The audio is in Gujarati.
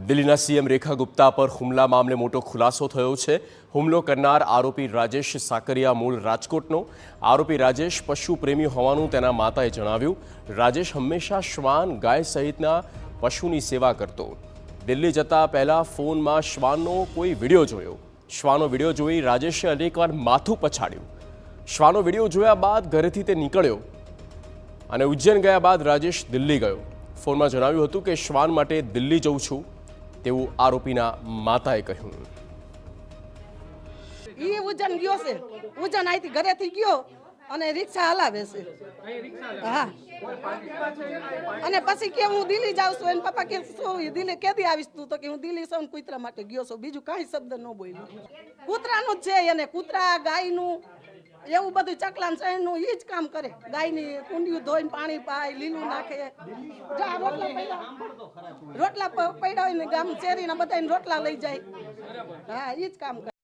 દિલ્હીના સીએમ રેખા ગુપ્તા પર હુમલા મામલે મોટો ખુલાસો થયો છે। હુમલો કરનાર આરોપી રાજેશ સાકરિયા મૂળ રાજકોટનો। આરોપી રાજેશ પશુ પ્રેમી હોવાનું તેના માતાએ જણાવ્યું। રાજેશ હંમેશા શ્વાન ગાય સહિતના પશુની સેવા કરતો। દિલ્હી જતા પહેલા ફોનમાં શ્વાનનો કોઈ વિડીયો જોયો। શ્વાનો વિડીયો જોઈ રાજેશે અનેકવાર માથું પછાડ્યું। શ્વાનો વિડીયો જોયા બાદ ઘરેથી તે નીકળ્યો અને ઉજ્જૈન ગયા બાદ રાજેશ દિલ્હી ગયો। ફોનમાં જણાવ્યું હતું કે શ્વાન માટે દિલ્હી જઉં છું તેવું આરોપીના માતાએ કહ્યું। ઈ ઉજ્જૈન ગયો છે, ઉજ્જૈન આઈથી ઘરેથી ગયો અને રિક્ષા હલાવે છે। હા, અને પછી કે હું દિલ્હી જાઉં છું, એના પપ્પા કે શું દિલ્હી કેદી આવીશ તું? તો કે હું દિલ્હી છું કૂતરા માટે ગયો છું, બીજું કાંઈ શબ્દ ન બોલ્યું। કૂતરાનું જ છે એને, કૂતરા ગાયનું એવું બધું ચકલાન સૈનનું એ જ કામ કરે। ગાયની કુંડિયું ધોઈને પાણી પાય, લીલું નાખે, રોટલા પડ્યા હોય ને ગામ શેરીના બધાને રોટલા લઈ જાય। હા, એ જ કામ કરે।